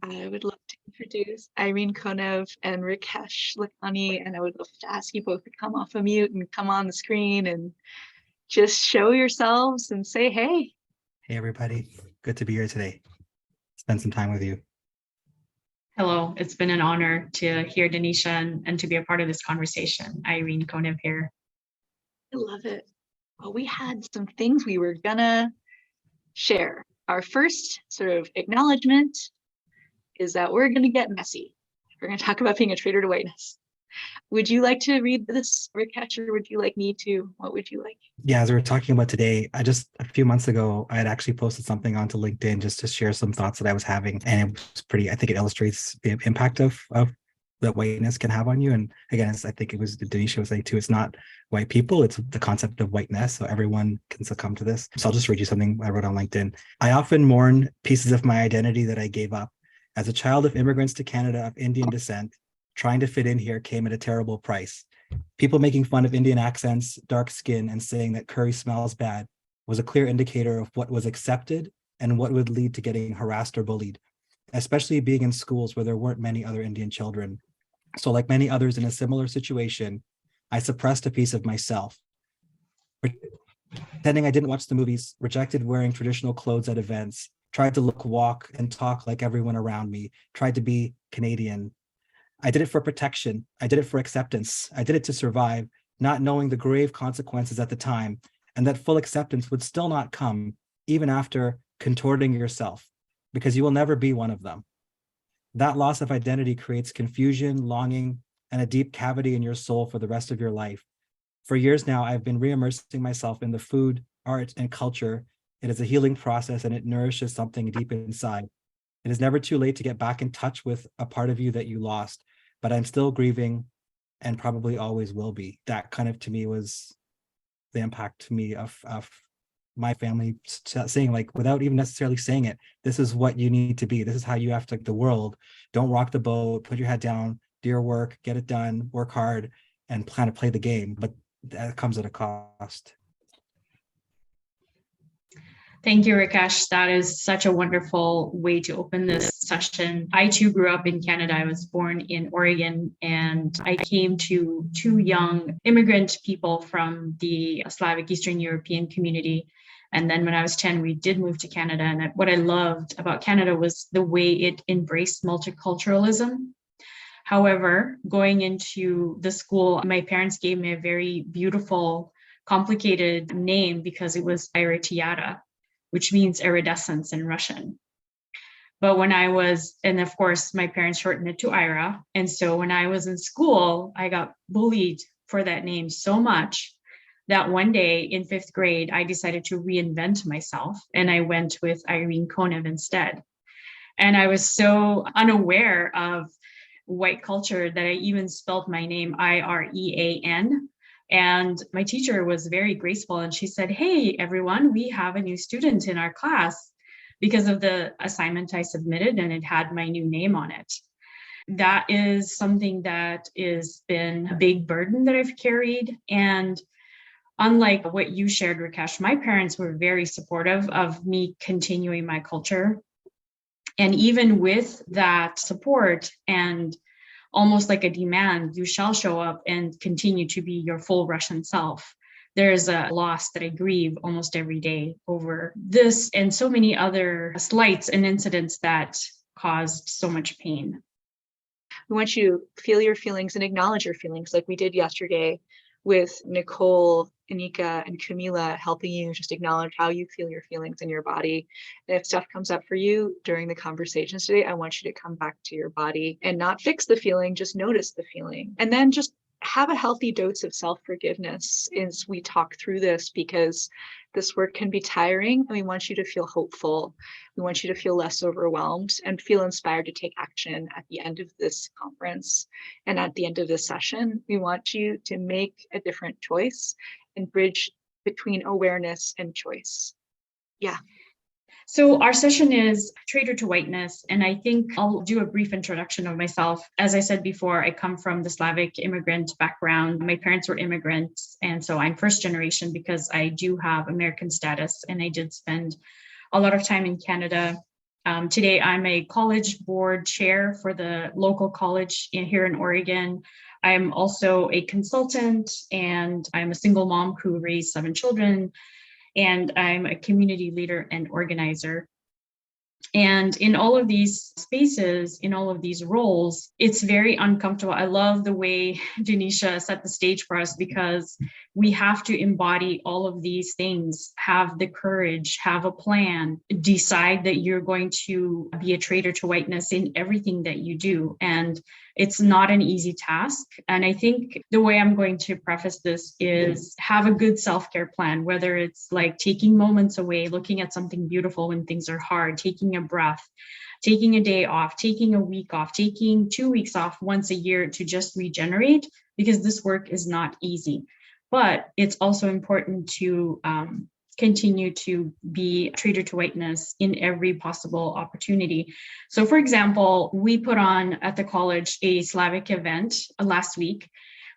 I would love to introduce Irene, Konev, and Rickesh, Lakhani, and I would love to ask you both to come off of mute and come on the screen and just show yourselves and say hey. Hey, everybody. Good to be here today. Spend some time with you. Hello, it's been an honor to hear Denisha and to be a part of this conversation. Irene Konev here. I love it. Well, we had some things we were gonna share. Our first sort of acknowledgement is that we're gonna get messy. We're gonna talk about being a traitor to whiteness. Would you like to read this, Rickesh, or would you like me to? What would you like? Yeah, as we were talking about today, a few months ago, I had actually posted something onto LinkedIn just to share some thoughts that I was having. And it was I think it illustrates the impact of that whiteness can have on you. And again, I think it was Denisha was saying too, it's not white people, it's the concept of whiteness. So everyone can succumb to this. So I'll just read you something I wrote on LinkedIn. I often mourn pieces of my identity that I gave up. As a child of immigrants to Canada of Indian descent, trying to fit in here came at a terrible price. People making fun of Indian accents, dark skin, and saying that curry smells bad was a clear indicator of what was accepted and what would lead to getting harassed or bullied, especially being in schools where there weren't many other Indian children. So like many others in a similar situation, I suppressed a piece of myself, pretending I didn't watch the movies, rejected wearing traditional clothes at events, tried to look, walk, and talk like everyone around me, tried to be Canadian. I did it for protection. I did it for acceptance. I did it to survive, not knowing the grave consequences at the time, and that full acceptance would still not come even after contorting yourself, because you will never be one of them. That loss of identity creates confusion, longing, and a deep cavity in your soul for the rest of your life. For years now, I've been re-immersing myself in the food, art, and culture. It is a healing process, and it nourishes something deep inside. It is never too late to get back in touch with a part of you that you lost, but I'm still grieving and probably always will be. That kind of, to me, was the impact to me of my family saying, like, without even necessarily saying it, this is what you need to be. This is how you have to, like, the world. Don't rock the boat, put your head down, do your work, get it done, work hard, and plan to play the game. But that comes at a cost. Thank you, Rickesh. That is such a wonderful way to open this session. I too grew up in Canada. I was born in Oregon, and I came to two young immigrant people from the Slavic Eastern European community. And then when I was 10, we did move to Canada. And what I loved about Canada was the way it embraced multiculturalism. However, going into the school, my parents gave me a very beautiful, complicated name because it was Iretiata, which means iridescence in Russian. But when I was, and of course, my parents shortened it to Ira. And so when I was in school, I got bullied for that name so much that one day in 5th grade, I decided to reinvent myself. And I went with Irene Konev instead. And I was so unaware of white culture that I even spelled my name Irean. And my teacher was very graceful, and she said, "Hey, everyone, we have a new student in our class," because of the assignment I submitted, and it had my new name on it. That is something that has been a big burden that I've carried. And unlike what you shared, Rickesh, my parents were very supportive of me continuing my culture. And even with that support and almost like a demand, you shall show up and continue to be your full Russian self. There's a loss that I grieve almost every day over this and so many other slights and incidents that caused so much pain. We want you to feel your feelings and acknowledge your feelings like we did yesterday with Nicole, Anika, and Camila helping you just acknowledge how you feel your feelings in your body. And if stuff comes up for you during the conversations today, I want you to come back to your body and not fix the feeling, just notice the feeling. And then just have a healthy dose of self-forgiveness as we talk through this, because this work can be tiring and we want you to feel hopeful. We want you to feel less overwhelmed and feel inspired to take action at the end of this conference and at the end of this session. We want you to make a different choice and bridge between awareness and choice. Yeah. So our session is Traitor to Whiteness, and I think I'll do a brief introduction of myself. As I said before, I come from the Slavic immigrant background. My parents were immigrants, and so I'm first generation because I do have American status, and I did spend a lot of time in Canada Today, I'm a college board chair for the local college here in Oregon. I'm also a consultant, and I'm a single mom who raised 7 children, and I'm a community leader and organizer. And in all of these spaces, in all of these roles, it's very uncomfortable. I love the way Denisha set the stage for us, because we have to embody all of these things, have the courage, have a plan, decide that you're going to be a traitor to whiteness in everything that you do. And it's not an easy task. And I think the way I'm going to preface this is have a good self-care plan, whether it's like taking moments away, looking at something beautiful when things are hard, taking a breath, taking a day off, taking a week off, taking 2 weeks off once a year to just regenerate, because this work is not easy. But it's also important to continue to be traitor to whiteness in every possible opportunity. So for example, we put on at the college a Slavic event last week,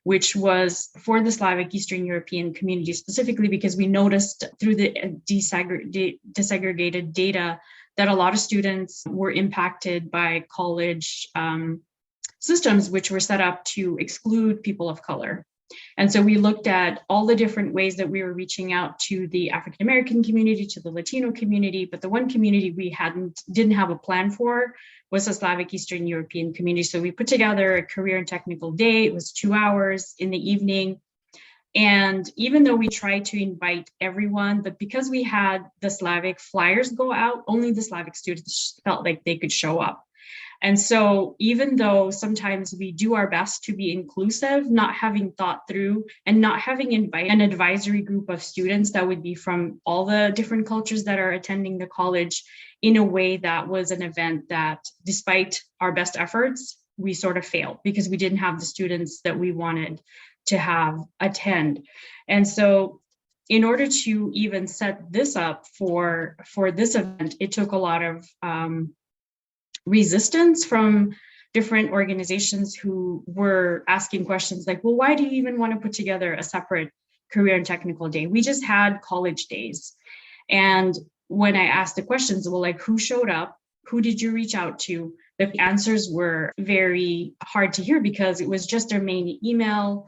which was for the Slavic Eastern European community, specifically because we noticed through the disaggregated data that a lot of students were impacted by college systems, which were set up to exclude people of color. And so we looked at all the different ways that we were reaching out to the African American community, to the Latino community, but the one community we didn't have a plan for was the Slavic Eastern European community. So we put together a career and technical day. It was 2 hours in the evening. And even though we tried to invite everyone, but because we had the Slavic flyers go out, only the Slavic students felt like they could show up. And so even though sometimes we do our best to be inclusive, not having thought through and not having invited an advisory group of students that would be from all the different cultures that are attending the college in a way that was an event that, despite our best efforts, we sort of failed because we didn't have the students that we wanted to have attend. And so in order to even set this up for this event, it took a lot of resistance from different organizations who were asking questions like, well, why do you even want to put together a separate career and technical day? We just had college days. And when I asked the questions, well, like, who showed up? Who did you reach out to? The answers were very hard to hear because it was just their main email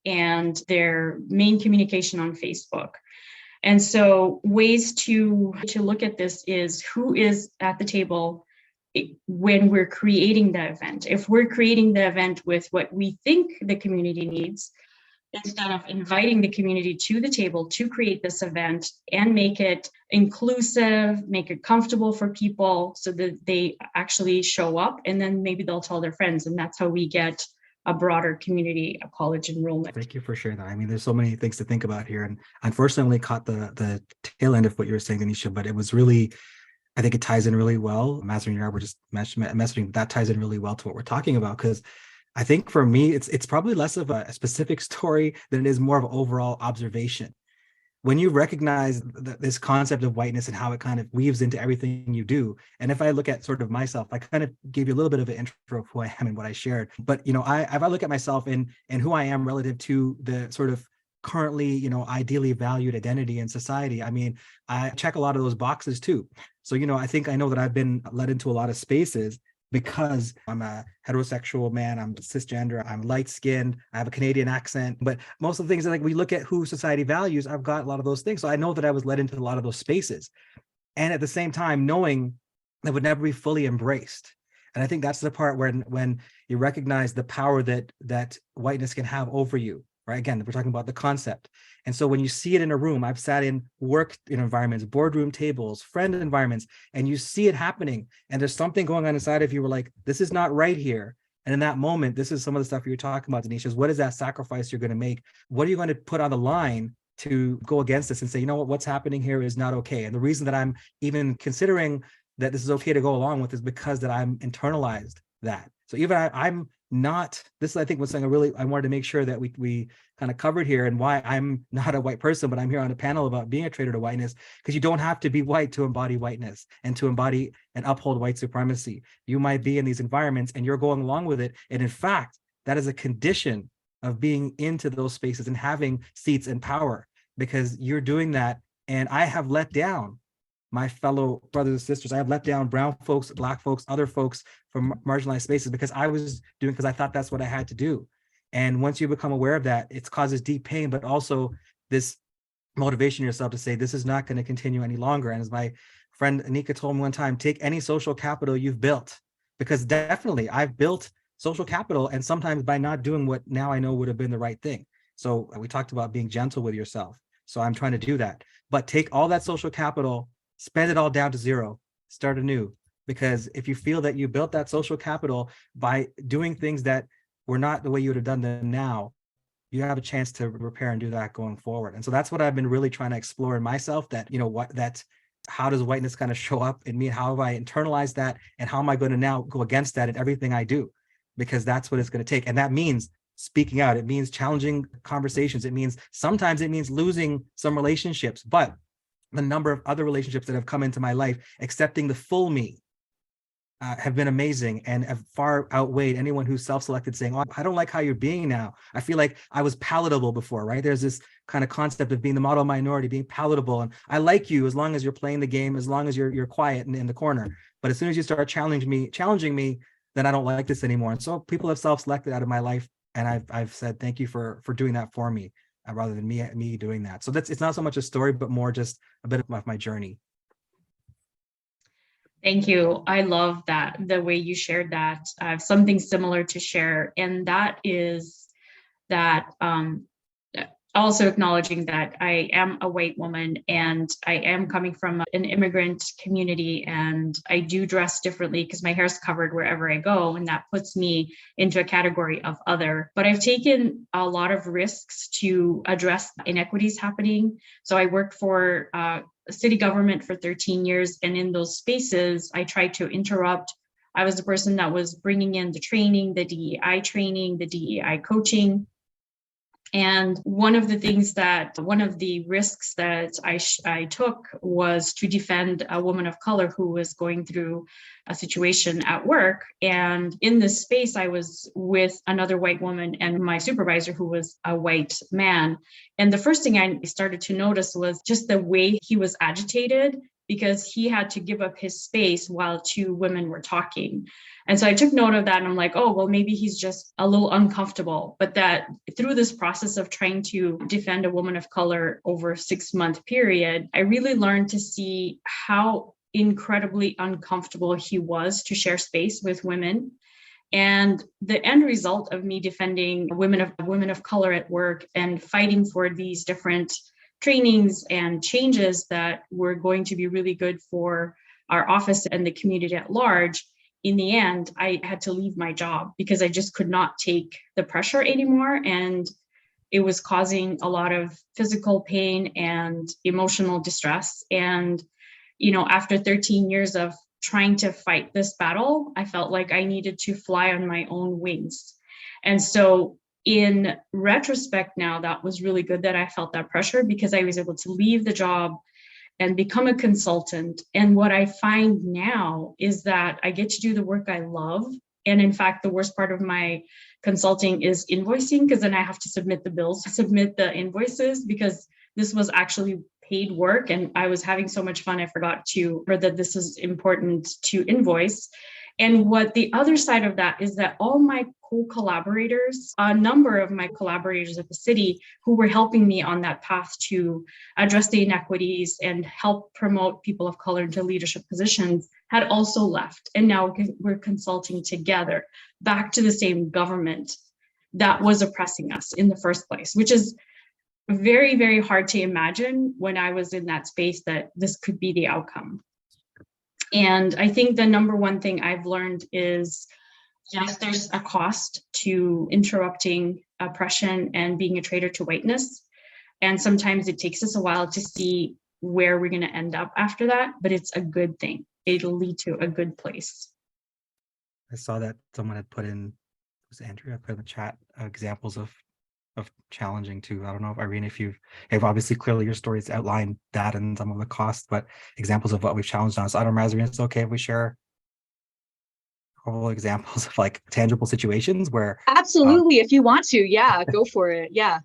and their main communication on Facebook. And so ways to look at this is who is at the table when we're creating the event. If we're creating the event with what we think the community needs, instead of inviting the community to the table to create this event and make it inclusive, make it comfortable for people so that they actually show up, and then maybe they'll tell their friends, and that's how we get a broader community of college enrollment. Thank you for sharing that. I mean, there's so many things to think about here, and unfortunately caught the tail end of what you were saying, Denisha, but it was really, I think it ties in really well. Mazarine and I were just messaging that ties in really well to what we're talking about, because I think for me, it's probably less of a specific story than it is more of an overall observation. When you recognize this concept of whiteness and how it kind of weaves into everything you do, and if I look at sort of myself, I kind of gave you a little bit of an intro of who I am and what I shared. But if I look at myself and who I am relative to the sort of currently, ideally valued identity in society, I mean, I check a lot of those boxes too. So, I know that I've been led into a lot of spaces because I'm a heterosexual man, I'm cisgender, I'm light-skinned, I have a Canadian accent. But most of the things, like we look at who society values, I've got a lot of those things. So I know that I was led into a lot of those spaces. And at the same time, knowing that would never be fully embraced. And I think that's the part when you recognize the power that whiteness can have over you. Right? Again, we're talking about the concept. And so when you see it in a room, I've sat in work environments, boardroom tables, friend environments, and you see it happening. And there's something going on inside of you. We're like, this is not right here. And in that moment, this is some of the stuff you're talking about, Denisha, is what is that sacrifice you're going to make? What are you going to put on the line to go against this and say, what's happening here is not okay. And the reason that I'm even considering that this is okay to go along with is because that I'm internalized that. So even I'm not, this I think was something I wanted to make sure that we kind of covered here, and why I'm not a white person, but I'm here on a panel about being a traitor to whiteness, because you don't have to be white to embody whiteness and to embody and uphold white supremacy. You might be in these environments and you're going along with it. And in fact, that is a condition of being into those spaces and having seats and power, because you're doing that. And I have let down my fellow brothers and sisters. I have let down brown folks, Black folks, other folks from marginalized spaces because I was doing, because I thought that's what I had to do. And once you become aware of that, it causes deep pain, but also this motivation yourself to say, this is not going to continue any longer. And as my friend Anika told me one time, take any social capital you've built, because definitely I've built social capital, and sometimes by not doing what now I know would have been the right thing. So we talked about being gentle with yourself. So I'm trying to do that, but take all that social capital, spend it all down to zero, start anew. Because if you feel that you built that social capital by doing things that were not the way you would have done them now, you have a chance to repair and do that going forward. And so that's what I've been really trying to explore in myself, that, how does whiteness kind of show up in me? How have I internalized that? And how am I going to now go against that in everything I do? Because that's what it's going to take. And that means speaking out. It means challenging conversations. Sometimes it means losing some relationships, but the number of other relationships that have come into my life, accepting the full me, have been amazing and have far outweighed anyone who's self-selected saying, oh, I don't like how you're being now. I feel like I was palatable before, right? There's this kind of concept of being the model minority, being palatable. And I like you as long as you're playing the game, as long as you're quiet in the corner. But as soon as you start challenging me, then I don't like this anymore. And so people have self-selected out of my life. And I've said, thank you for doing that for me, rather than me doing that. So it's not so much a story, but more just a bit of my journey. Thank you. I love that, the way you shared that. I have something similar to share, and that is that also acknowledging that I am a white woman and I am coming from an immigrant community, and I do dress differently because my hair is covered wherever I go, and that puts me into a category of other. But I've taken a lot of risks to address inequities happening. So I worked for city government for 13 years. And in those spaces, I tried to interrupt. I was the person that was bringing in the training, the DEI coaching. And one of the risks that I took was to defend a woman of color who was going through a situation at work. And in this space, I was with another white woman and my supervisor, who was a white man. And the first thing I started to notice was just the way he was agitated, because he had to give up his space while two women were talking. And so I took note of that, and I'm like, oh, well, maybe he's just a little uncomfortable. But that through this process of trying to defend a woman of color over a 6-month period, I really learned to see how incredibly uncomfortable he was to share space with women. And the end result of me defending women of color at work and fighting for these different trainings and changes that were going to be really good for our office and the community at large, in the end, I had to leave my job because I just could not take the pressure anymore. And it was causing a lot of physical pain and emotional distress. And, after 13 years of trying to fight this battle, I felt like I needed to fly on my own wings. And so in retrospect now, that was really good that I felt that pressure, because I was able to leave the job and become a consultant. And what I find now is that I get to do the work I love. And in fact, the worst part of my consulting is invoicing, because then I have to submit the invoices, because this was actually paid work. And I was having so much fun, I forgot that this is important to invoice. And what the other side of that is that all my co-collaborators, a number of my collaborators at the city who were helping me on that path to address the inequities and help promote people of color into leadership positions, had also left. And now we're consulting together back to the same government that was oppressing us in the first place, which is very, very hard to imagine when I was in that space that this could be the outcome. And I think the number one thing I've learned is, yes, there's a cost to interrupting oppression and being a traitor to whiteness. And sometimes it takes us a while to see where we're going to end up after that, but it's a good thing. It'll lead to a good place. I saw that someone had put in, was Andrea put in the chat, examples of challenging too. I don't know if Irene, if you've obviously clearly your stories outlined that and some of the costs, but examples of what we've challenged on. So I don't know, Mazarine, it's okay if we share a couple examples of like tangible situations where absolutely, if you want to, yeah, go for it. Yeah.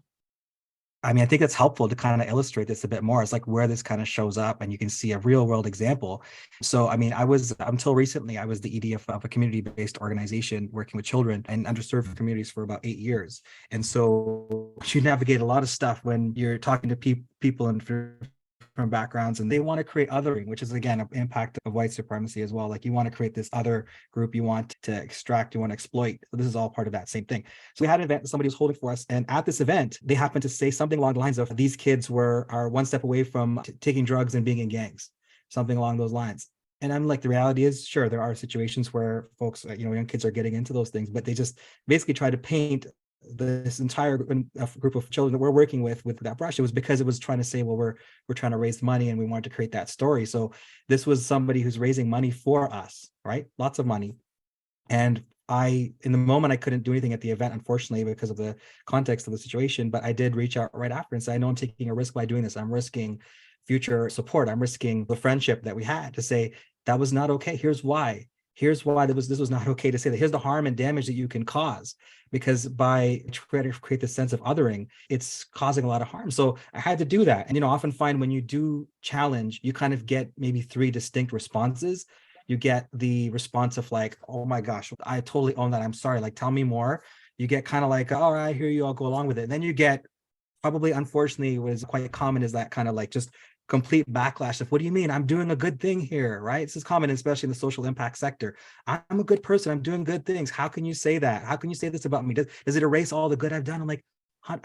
I mean, I think it's helpful to kind of illustrate this a bit more. It's like where this kind of shows up and you can see a real world example. So, I mean, until recently, I was the ED of a community-based organization working with children and underserved communities for about 8 years. And so you navigate a lot of stuff when you're talking to people and from backgrounds, and they want to create othering, which is again an impact of white supremacy as well. Like you want to create this other group, you want to extract, you want to exploit. So this is all part of that same thing. So we had an event that somebody was holding for us, and at this event, they happened to say something along the lines of these kids are one step away from taking drugs and being in gangs, something along those lines. And I'm like, the reality is, sure, there are situations where folks, young kids are getting into those things, but they just basically try to paint this entire group of children that we're working with that brush. It was because it was trying to say, well, we're trying to raise money and we wanted to create that story. So this was somebody who's raising money for us, right? Lots of money. And in the moment, I couldn't do anything at the event, unfortunately, because of the context of the situation, but I did reach out right after and say, I know I'm taking a risk by doing this. I'm risking future support. I'm risking the friendship that we had, to say that was not okay. Here's why this was not okay, to say that here's the harm and damage that you can cause, because by trying to create this sense of othering, it's causing a lot of harm. So I had to do that. And often find when you do challenge, you kind of get maybe 3 distinct responses. You get the response of like, oh my gosh, I totally own that, I'm sorry, like tell me more. You get kind of like, all right, I hear you, I'll go along with it. And then you get, probably unfortunately what is quite common, is that kind of like just complete backlash of, what do you mean? I'm doing a good thing here, right? This is common, especially in the social impact sector. I'm a good person, I'm doing good things. How can you say that? How can you say this about me? Does it erase all the good I've done? I'm like,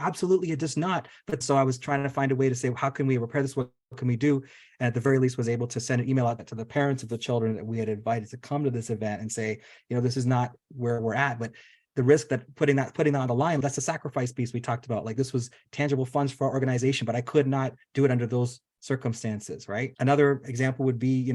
absolutely, it does not. But so I was trying to find a way to say, how can we repair this? What can we do? And at the very least was able to send an email out to the parents of the children that we had invited to come to this event and say, this is not where we're at, but the risk that putting that on the line, that's the sacrifice piece we talked about. Like, this was tangible funds for our organization, but I could not do it under those circumstances, right? Another example would be,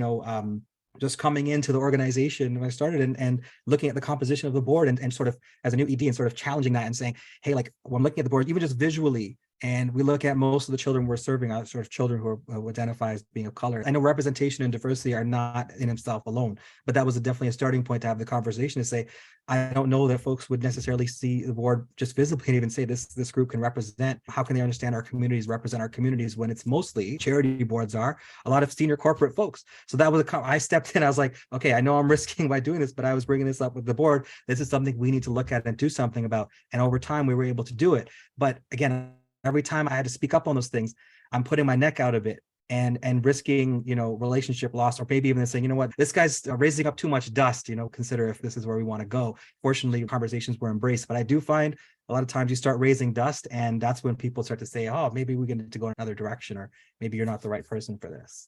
just coming into the organization when I started and looking at the composition of the board and sort of as a new ED and sort of challenging that and saying, hey, like when I'm looking at the board, even just visually, and we look at most of the children we're serving are sort of children who identify as being of color. I know representation and diversity are not in themselves alone, but that was definitely a starting point to have the conversation to say, I don't know that folks would necessarily see the board just visibly and even say this group can represent. How can they understand our communities, represent our communities, when it's mostly charity boards are a lot of senior corporate folks. So that was I stepped in. I was like, okay, I know I'm risking by doing this, but I was bringing this up with the board. This is something we need to look at and do something about. And over time, we were able to do it. But again, every time I had to speak up on those things, I'm putting my neck out of it and risking, relationship loss, or maybe even saying, you know what, this guy's raising up too much dust, consider if this is where we want to go. Fortunately, conversations were embraced, but I do find a lot of times you start raising dust and that's when people start to say, oh, maybe we need to go in another direction, or maybe you're not the right person for this.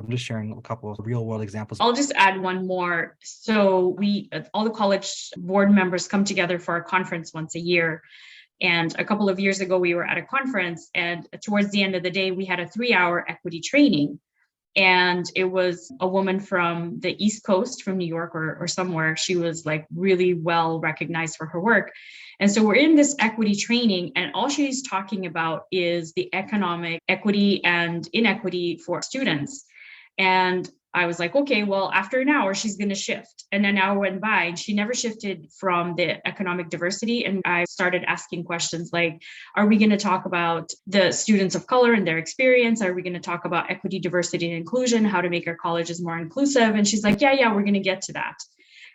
I'm just sharing a couple of real world examples. I'll just add one more. So all the college board members come together for a conference once a year. And a couple of years ago, we were at a conference, and towards the end of the day, we had a 3-hour equity training. And it was a woman from the East Coast, from New York or somewhere. She was like really well recognized for her work. And so we're in this equity training, and all she's talking about is the economic equity and inequity for students. And I was like, okay, well, after an hour, she's going to shift. And an hour went by and she never shifted from the economic diversity. And I started asking questions like, are we going to talk about the students of color and their experience? Are we going to talk about equity, diversity, and inclusion, how to make our colleges more inclusive? And she's like, yeah, we're going to get to that.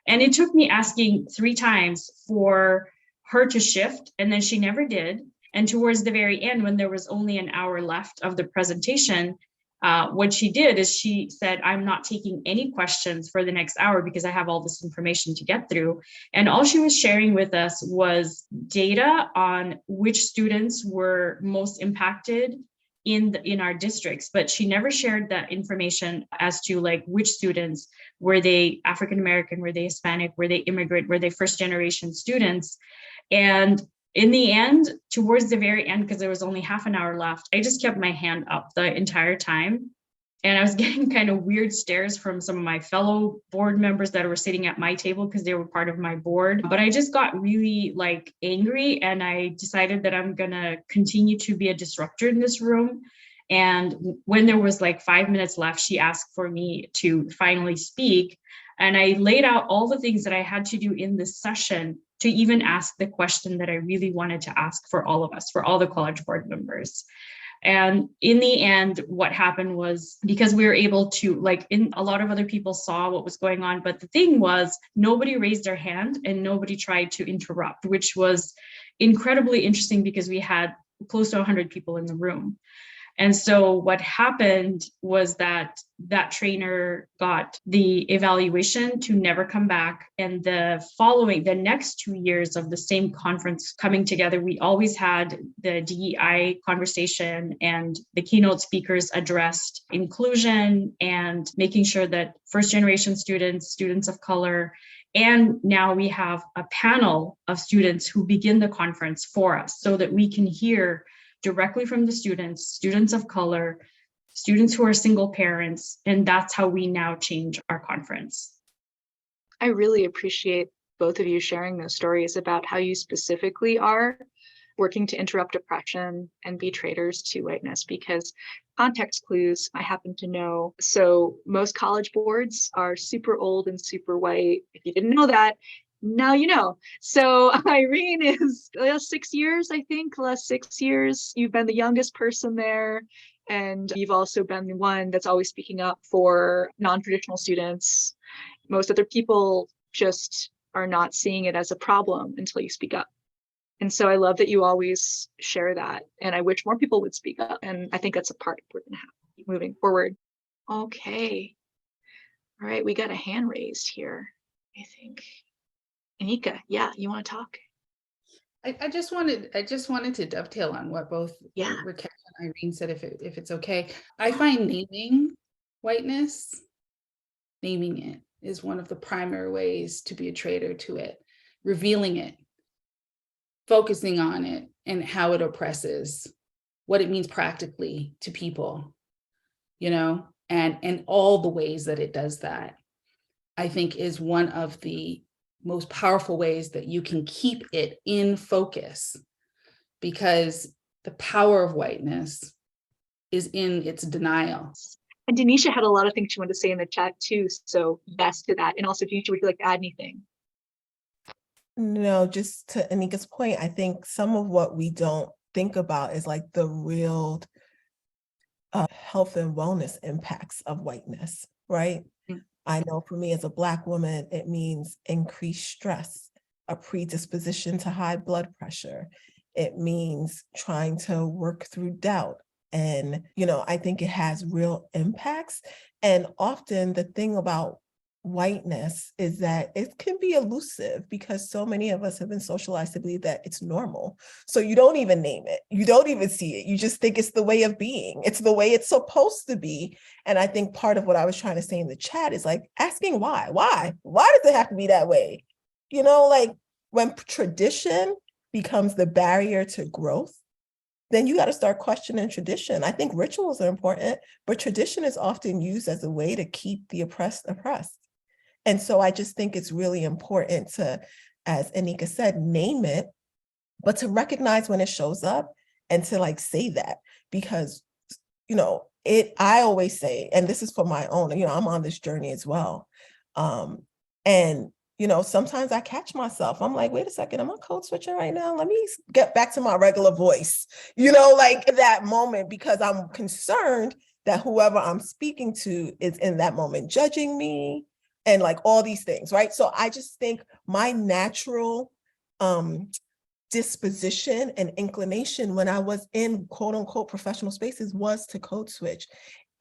And it took me asking 3 times for her to shift. And then she never did. And towards the very end, when there was only an hour left of the presentation, what she did is she said, I'm not taking any questions for the next hour because I have all this information to get through. And all she was sharing with us was data on which students were most impacted in our districts, but she never shared that information as to like which students, were they African American, were they Hispanic, were they immigrant, were they first generation students. And in the end, towards the very end, because there was only half an hour left, I just kept my hand up the entire time. And I was getting kind of weird stares from some of my fellow board members that were sitting at my table because they were part of my board. But I just got really like angry, and I decided that I'm going to continue to be a disruptor in this room. And when there was like 5 minutes left, she asked for me to finally speak. And I laid out all the things that I had to do in this session to even ask the question that I really wanted to ask for all of us, for all the college board members. And in the end, what happened was, because we were able to, a lot of other people saw what was going on, but the thing was, nobody raised their hand and nobody tried to interrupt, which was incredibly interesting because we had close to 100 people in the room. And so what happened was that trainer got the evaluation to never come back. And the next 2 years of the same conference coming together, we always had the DEI conversation, and the keynote speakers addressed inclusion and making sure that first generation students of color. And now we have a panel of students who begin the conference for us so that we can hear directly from the students of color, students who are single parents, and that's how we now change our conference. I really appreciate both of you sharing those stories about how you specifically are working to interrupt oppression and be traitors to whiteness, because context clues I happen to know. So most college boards are super old and super white. If you didn't know that, now you know. So Irene is the last 6 years, I think, the last 6 years. You've been the youngest person there. And you've also been the one that's always speaking up for non-traditional students. Most other people just are not seeing it as a problem until you speak up. And so I love that you always share that. And I wish more people would speak up. And I think that's a part we're going to have moving forward. Okay. All right. We got a hand raised here, I think. Anika, yeah, you want to talk? I just wanted to dovetail on what both Rickesh and Irene said, if it's okay. I find naming whiteness, naming it is one of the primary ways to be a traitor to it, revealing it, focusing on it and how it oppresses, what it means practically to people, and all the ways that it does that, I think is one of the most powerful ways that you can keep it in focus, because the power of whiteness is in its denial. And Denisha had a lot of things she wanted to say in the chat too. So yes to that. And also, Denisha, would you like to add anything? No, just to Anika's point, I think some of what we don't think about is like the real health and wellness impacts of whiteness, right? I know for me as a Black woman, it means increased stress, a predisposition to high blood pressure. It means trying to work through doubt. And, I think it has real impacts. And often the thing about whiteness is that it can be elusive, because so many of us have been socialized to believe that it's normal. So you don't even name it. You don't even see it. You just think it's the way of being. It's the way it's supposed to be. And I think part of what I was trying to say in the chat is like asking why does it have to be that way? Like when tradition becomes the barrier to growth, then you got to start questioning tradition. I think rituals are important, but tradition is often used as a way to keep the oppressed. And so I just think it's really important to, as Anika said, name it, but to recognize when it shows up and to say that, because, I always say, and this is for my own, I'm on this journey as well. And, sometimes I catch myself. I'm like, wait a second, am I code switching right now? Let me get back to my regular voice, that moment, because I'm concerned that whoever I'm speaking to is in that moment judging me, and all these things, right? So I just think my natural disposition and inclination when I was in quote unquote professional spaces was to code switch.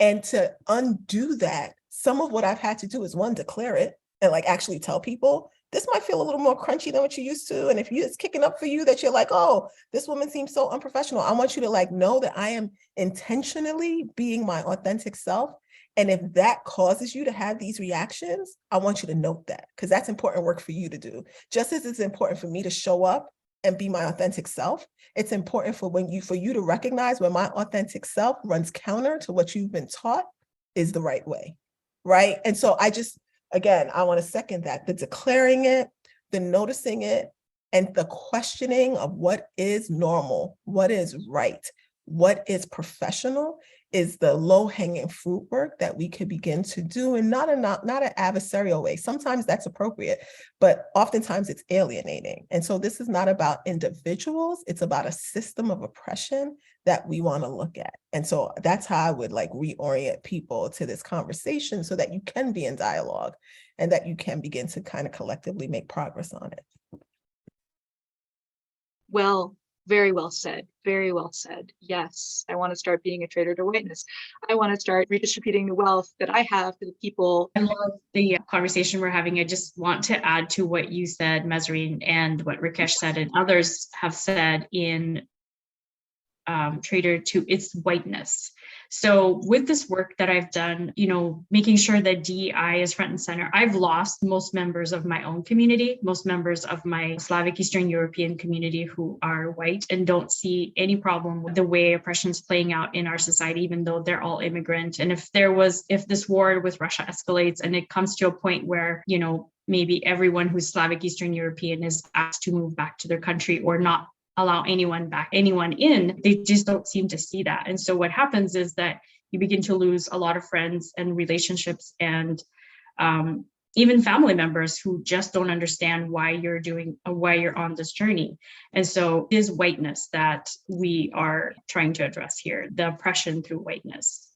And to undo that, some of what I've had to do is one, declare it and actually tell people, this might feel a little more crunchy than what you used to. And if it's kicking up for you that you're like, oh, this woman seems so unprofessional, I want you to know that I am intentionally being my authentic self. And if that causes you to have these reactions, I want you to note that, because that's important work for you to do. Just as it's important for me to show up and be my authentic self, it's important for you to recognize when my authentic self runs counter to what you've been taught is the right way, right? And so I want to second that, the declaring it, the noticing it, and the questioning of what is normal, what is right, what is professional is the low-hanging fruit work that we could begin to do, and not an adversarial way. Sometimes that's appropriate, but oftentimes it's alienating. And so this is not about individuals, it's about a system of oppression that we want to look at. And so that's how I would like reorient people to this conversation so that you can be in dialogue and that you can begin to kind of collectively make progress on it. Well, very well said. Very well said. Yes, I want to start being a traitor to whiteness. I want to start redistributing the wealth that I have to the people. I love the conversation we're having. I just want to add to what you said, Mazarine, and what Rickesh said and others have said in Traitor to its whiteness. So with this work that I've done, you know, making sure that DEI is front and center, I've lost most members of my own community, most members of my Slavic Eastern European community who are white and don't see any problem with the way oppression is playing out in our society, even though they're all immigrant. And if this war with Russia escalates and it comes to a point where, you know, maybe everyone who's Slavic Eastern European is asked to move back to their country or not allow anyone in, they just don't seem to see that. And so what happens is that you begin to lose a lot of friends and relationships and even family members who just don't understand why you're on this journey. And so it is whiteness that we are trying to address here, the oppression through whiteness.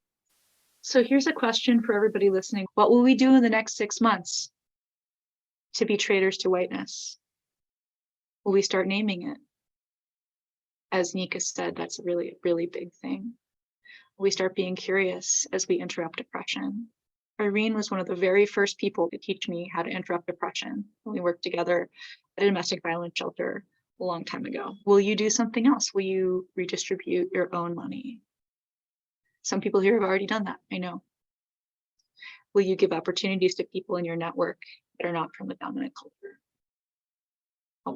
So here's a question for everybody listening. What will we do in the next 6 months to be traitors to whiteness? Will we start naming it? As Nika said, that's a really, really big thing. We start being curious as we interrupt oppression. Irene was one of the very first people to teach me how to interrupt oppression when we worked together at a domestic violence shelter a long time ago. Will you do something else? Will you redistribute your own money? Some people here have already done that, I know. Will you give opportunities to people in your network that are not from the dominant culture?